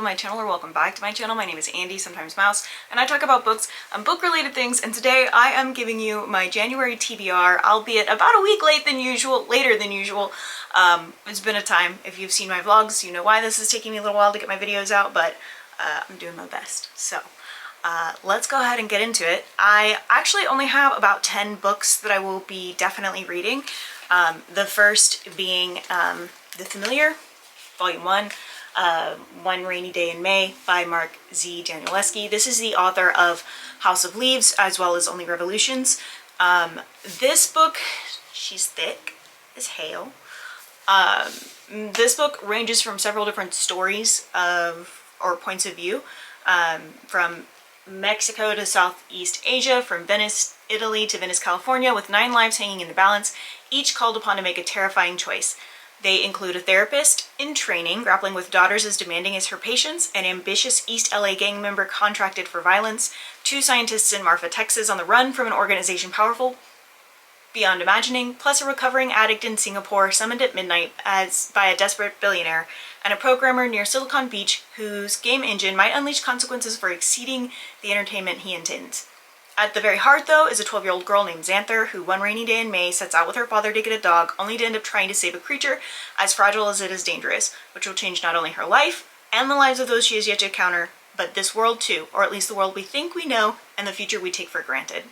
my channel, or welcome back to my channel. My name is Andy, sometimes Mouse, and I talk about books and book-related things, and today I am giving you my January TBR, albeit about a week later than usual. It's been a time. If you've seen my vlogs, you know why this is taking me a little while to get my videos out, but I'm doing my best. So let's go ahead and get into it. I actually only have about 10 books that I will be definitely reading. The first being The Familiar, Volume 1, One Rainy Day in May by Mark Z. Danielewski. This is the author of House of Leaves as well as Only Revolutions. This book, she's thick as hail. This book ranges from several different stories or points of view, from Mexico to Southeast Asia, from Venice, Italy to Venice, California, with 9 lives hanging in the balance, each called upon to make a terrifying choice. They include a therapist in training, grappling with daughters as demanding as her patients, an ambitious East LA gang member contracted for violence, 2 scientists in Marfa, Texas on the run from an organization powerful beyond imagining, plus a recovering addict in Singapore summoned at midnight by a desperate billionaire, and a programmer near Silicon Beach whose game engine might unleash consequences for exceeding the entertainment he intends. At the very heart, though, is a 12-year-old girl named Xanther, who one rainy day in May sets out with her father to get a dog, only to end up trying to save a creature as fragile as it is dangerous, which will change not only her life and the lives of those she has yet to encounter, but this world too, or at least the world we think we know and the future we take for granted.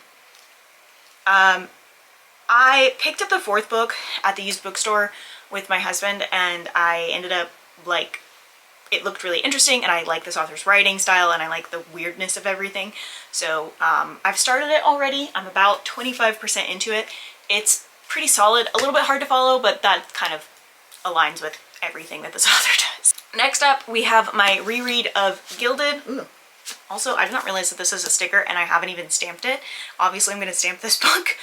I picked up the 4th book at the used bookstore with my husband, and I ended up, it looked really interesting, and I like this author's writing style, and I like the weirdness of everything. So I've started it already. I'm about 25% into it. It's pretty solid, a little bit hard to follow, but that kind of aligns with everything that this author does. Next up, we have my reread of Gilded. Ooh. Also, I did not realize that this is a sticker, and I haven't even stamped it. Obviously, I'm going to stamp this book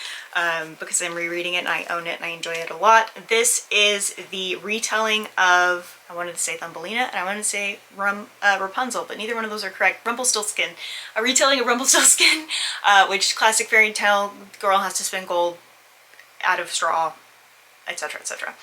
because I'm rereading it and I own it and I enjoy it a lot. This is the retelling of, I wanted to say Thumbelina and I wanted to say Rapunzel, but neither one of those are correct. Rumpelstiltskin. A retelling of Rumpelstiltskin, which classic fairy tale, girl has to spin gold out of straw, etc., etc.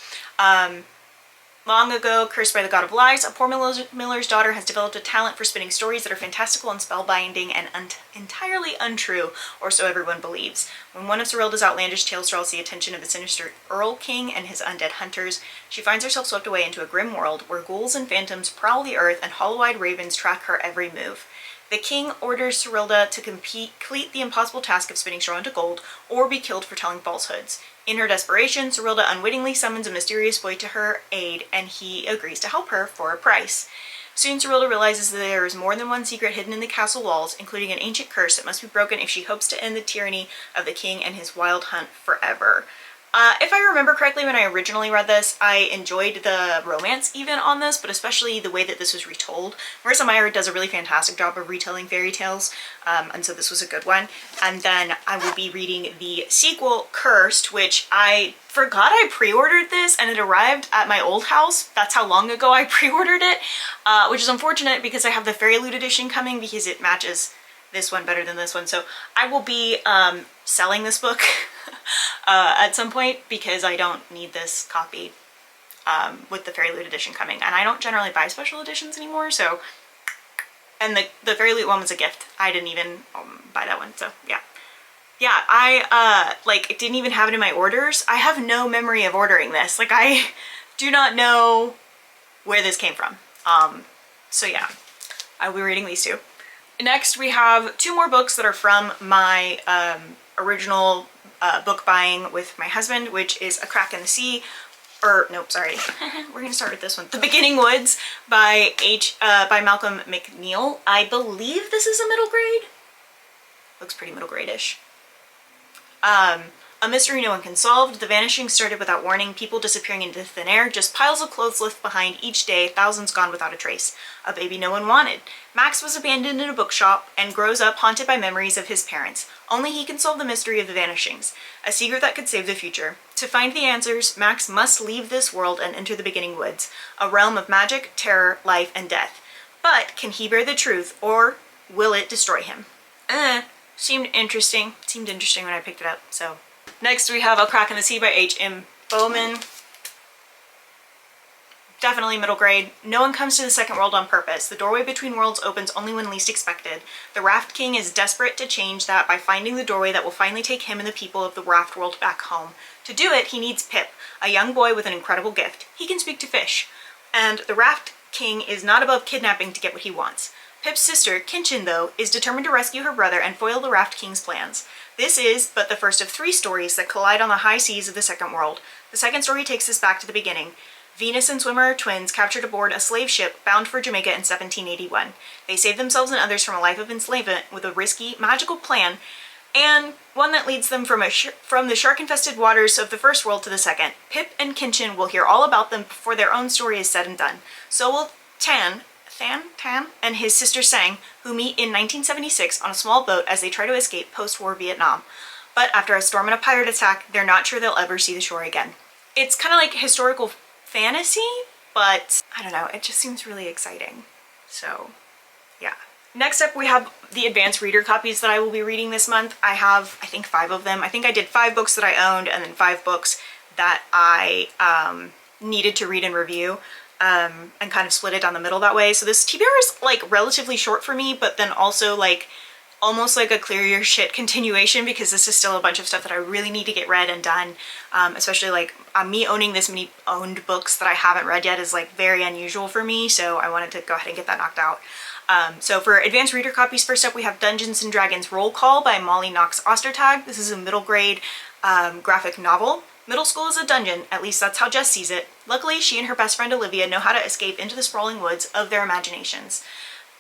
Long ago, cursed by the god of lies, a poor miller's daughter has developed a talent for spinning stories that are fantastical and spellbinding and entirely untrue, or so everyone believes. When one of Serilda's outlandish tales draws the attention of the sinister Earl King and his undead hunters, she finds herself swept away into a grim world where ghouls and phantoms prowl the earth and hollow-eyed ravens track her every move. The king orders Serilda to complete the impossible task of spinning straw into gold, or be killed for telling falsehoods. In her desperation, Serilda unwittingly summons a mysterious boy to her aid, and he agrees to help her for a price. Soon Serilda realizes that there is more than one secret hidden in the castle walls, including an ancient curse that must be broken if she hopes to end the tyranny of the king and his wild hunt forever. If I remember correctly, when I originally read this, I enjoyed the romance even on this, but especially the way that this was retold. Marissa Meyer does a really fantastic job of retelling fairy tales, and so this was a good one. And then I will be reading the sequel, Cursed, which I forgot I pre-ordered this, and it arrived at my old house. That's how long ago I pre-ordered it, which is unfortunate because I have the Fairy Loot edition coming because it matches this one better than this one. So I will be selling this book at some point because I don't need this copy with the Fairy Loot edition coming, and I don't generally buy special editions anymore. So, and the Fairy Loot one was a gift. I didn't even buy that one. So yeah, I didn't even have it in my orders. I have no memory of ordering this. I do not know where this came from. So yeah, I will be reading these 2. Next, we have 2 more books that are from my original book buying with my husband, which is A Crack in the Sea, or nope, sorry, we're gonna start with this one, The Beginning Woods by Malcolm McNeil. I believe this is a middle grade. Looks pretty middle grade-ish. A mystery no one can solve. The vanishing started without warning, people disappearing into thin air, just piles of clothes left behind each day, thousands gone without a trace. A baby no one wanted. Max was abandoned in a bookshop and grows up haunted by memories of his parents. Only he can solve the mystery of the vanishings, a secret that could save the future. To find the answers, Max must leave this world and enter the Beginning Woods, a realm of magic, terror, life, and death. But can he bear the truth, or will it destroy him? Seemed interesting. Seemed interesting when I picked it up, so. Next we have A Crack in the Sea by H.M. Bowman. Definitely middle grade. No one comes to the second world on purpose. The doorway between worlds opens only when least expected. The Raft King is desperate to change that by finding the doorway that will finally take him and the people of the Raft world back home. To do it, he needs Pip, a young boy with an incredible gift. He can speak to fish. And the Raft King is not above kidnapping to get what he wants. Pip's sister, Kinchin, though, is determined to rescue her brother and foil the Raft King's plans. This is but the first of 3 stories that collide on the high seas of the second world. The second story takes us back to the beginning. Venus and Swimmer are twins captured aboard a slave ship bound for Jamaica in 1781. They save themselves and others from a life of enslavement with a risky, magical plan, and one that leads them from the shark-infested waters of the first world to the second. Pip and Kinchin will hear all about them before their own story is said and done. So will Tan, and his sister Sang, who meet in 1976 on a small boat as they try to escape post-war Vietnam. But after a storm and a pirate attack, they're not sure they'll ever see the shore again. It's kind of like historical fantasy, but I don't know, it just seems really exciting. So, yeah. Next up, we have the advanced reader copies that I will be reading this month. I have, I think, 5 of them. I think I did 5 books that I owned and then 5 books that I needed to read and review, and kind of split it down the middle that way. So this TBR is like relatively short for me, but then also like almost like a clear your shit continuation, because this is still a bunch of stuff that I really need to get read and done. Especially like me owning this many owned books that I haven't read yet is like very unusual for me, so I wanted to go ahead and get that knocked out. So for advanced reader copies, first up we have Dungeons & Dragons Roll Call by Molly Knox Ostertag. This is a middle grade graphic novel. Middle school is a dungeon, at least that's how Jess sees it. Luckily, she and her best friend Olivia know how to escape into the sprawling woods of their imaginations.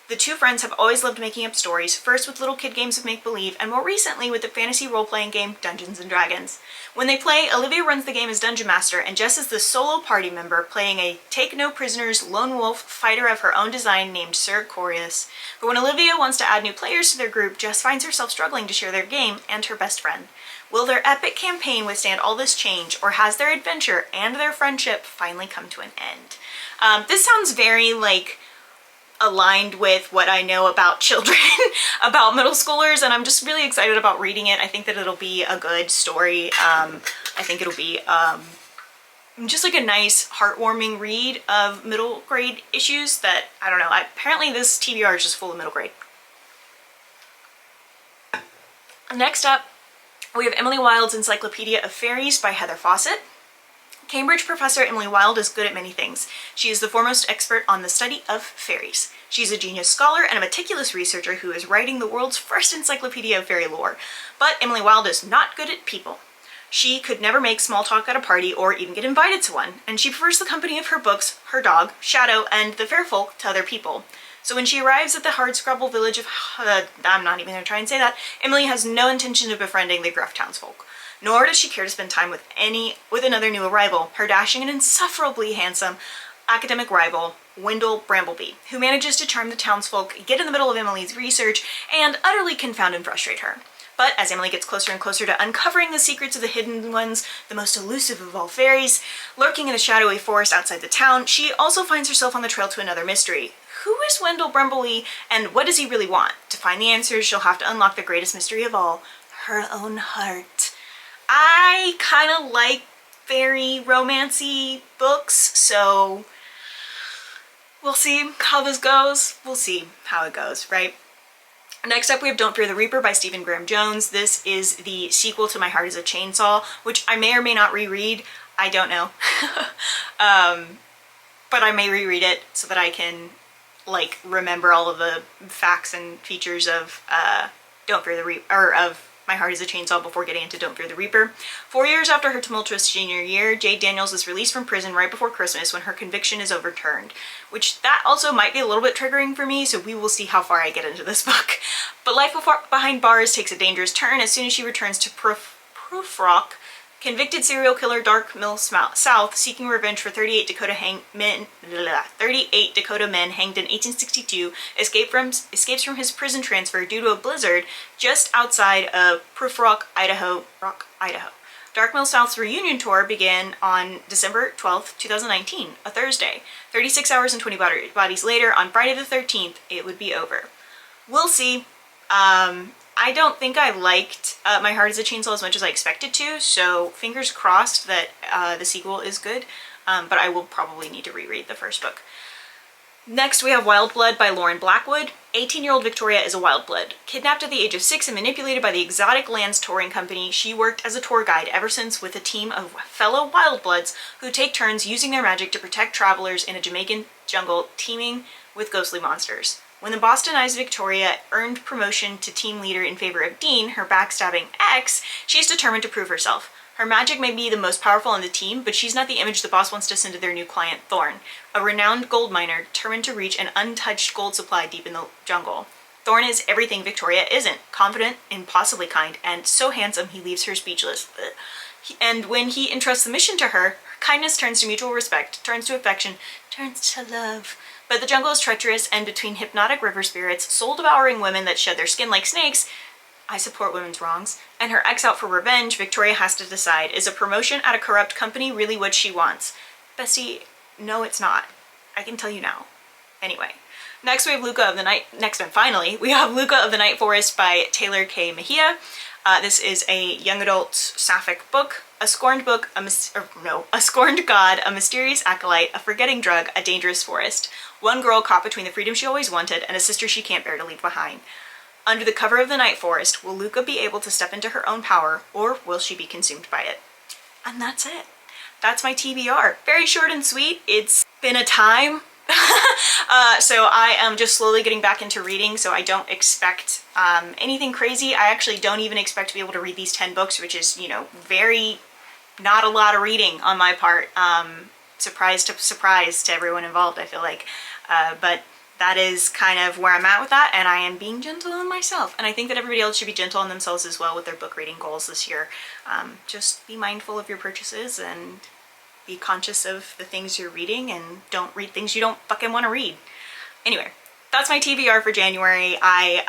The two friends have always loved making up stories, first with little kid games of make-believe, and more recently with the fantasy role-playing game Dungeons & Dragons. When they play, Olivia runs the game as Dungeon Master, and Jess is the solo party member, playing a take-no-prisoners lone wolf fighter of her own design named Sir Corius. But when Olivia wants to add new players to their group, Jess finds herself struggling to share their game and her best friend. Will their epic campaign withstand all this change, or has their adventure and their friendship finally come to an end? This sounds very, like, aligned with what I know about children, about middle schoolers, and I'm just really excited about reading it. I think that it'll be a good story. I think it'll be just like a nice, heartwarming read of middle grade issues that, I don't know, apparently this TBR is just full of middle grade. Next up, we have Emily Wilde's Encyclopedia of Fairies by Heather Fawcett. Cambridge professor Emily Wilde is good at many things. She is the foremost expert on the study of fairies. She's a genius scholar and a meticulous researcher who is writing the world's first encyclopedia of fairy lore. But Emily Wilde is not good at people. She could never make small talk at a party or even get invited to one, and she prefers the company of her books, her dog, Shadow, and the fair folk to other people. So when she arrives at the hardscrabble village of, I'm not even going to try and say that, Emily has no intention of befriending the gruff townsfolk. Nor does she care to spend time with another new arrival, her dashing and insufferably handsome academic rival, Wendell Brambleby, who manages to charm the townsfolk, get in the middle of Emily's research, and utterly confound and frustrate her. But as Emily gets closer and closer to uncovering the secrets of the hidden ones, the most elusive of all fairies, lurking in the shadowy forest outside the town, she also finds herself on the trail to another mystery. Who is Wendell Brambleby, and what does he really want? To find the answers, she'll have to unlock the greatest mystery of all, her own heart. I kind of like fairy romancy books, so we'll see how this goes. We'll see how it goes, right? Next up, we have Don't Fear the Reaper by Stephen Graham Jones. This is the sequel to My Heart is a Chainsaw, which I may or may not reread. I don't know. But I may reread it so that I can, like, remember all of the facts and features of Don't Fear the Reaper, or of My Heart is a Chainsaw before getting into Don't Fear the Reaper. 4 years after her tumultuous junior year, Jade Daniels is released from prison right before Christmas when her conviction is overturned, which that also might be a little bit triggering for me, so we will see how far I get into this book. But life behind bars takes a dangerous turn as soon as she returns to Prufrock. Convicted serial killer Dark Mill South, seeking revenge for 38 Dakota men hanged in 1862, escapes from his prison transfer due to a blizzard just outside of Prufrock, Idaho. Dark Mill South's reunion tour began on December 12th, 2019, a Thursday. 36 hours and 20 bodies later, on Friday the 13th, it would be over. We'll see. I don't think I liked My Heart is a Chainsaw as much as I expected to, so fingers crossed that the sequel is good. but I will probably need to reread the first book. Next, we have Wild Blood by Lauren Blackwood. 18-year-old Victoria is a wild blood. Kidnapped at the age of 6 and manipulated by the Exotic Lands Touring Company, she worked as a tour guide ever since with a team of fellow wild bloods who take turns using their magic to protect travelers in a Jamaican jungle teeming with ghostly monsters. When the boss denies Victoria earned promotion to team leader in favor of Dean, her backstabbing ex, she's determined to prove herself. Her magic may be the most powerful on the team, but she's not the image the boss wants to send to their new client, Thorn, a renowned gold miner determined to reach an untouched gold supply deep in the jungle. Thorn is everything Victoria isn't, confident, impossibly kind, and so handsome he leaves her speechless. And when he entrusts the mission to her, her kindness turns to mutual respect, turns to affection, turns to love. But the jungle is treacherous, and between hypnotic river spirits, soul-devouring women that shed their skin like snakes, I support women's wrongs, and her ex out for revenge, Victoria has to decide, is a promotion at a corrupt company really what she wants? Bestie, no it's not. I can tell you now. Anyway, next we have Luca of the Night, finally, we have Luca of the Night Forest by Taylor K. Mejia. This is a young adult sapphic book. A scorned book, a scorned god, a mysterious acolyte, a forgetting drug, a dangerous forest. One girl caught between the freedom she always wanted and a sister she can't bear to leave behind. Under the cover of the Night Forest, will Luca be able to step into her own power, or will she be consumed by it? And that's it. That's my TBR. Very short and sweet. It's been a time. So I am just slowly getting back into reading, so I don't expect anything crazy. I actually don't even expect to be able to read these 10 books, which is, you know, very not a lot of reading on my part. Surprise to everyone involved, I feel like. But that is kind of where I'm at with that, and I am being gentle on myself. And I think that everybody else should be gentle on themselves as well with their book reading goals this year. Just be mindful of your purchases and be conscious of the things you're reading, and don't read things you don't fucking want to read. Anyway, that's my TBR for January. I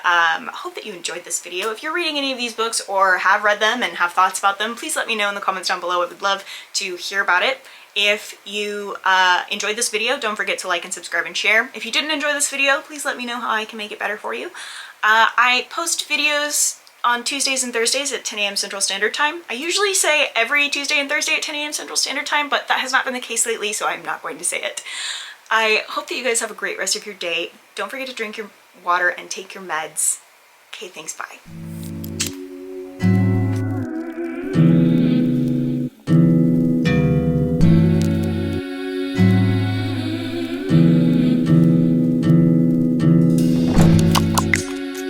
hope that you enjoyed this video. If you're reading any of these books or have read them and have thoughts about them, please let me know in the comments down below. I would love to hear about it. If you enjoyed this video, don't forget to like and subscribe and share. If you didn't enjoy this video, please let me know how I can make it better for you. I post videos on Tuesdays and Thursdays at 10 a.m. Central Standard Time. I usually say every Tuesday and Thursday at 10 a.m. Central Standard Time, but that has not been the case lately, so I'm not going to say it. I hope that you guys have a great rest of your day. Don't forget to drink your water and take your meds. Okay, thanks, bye.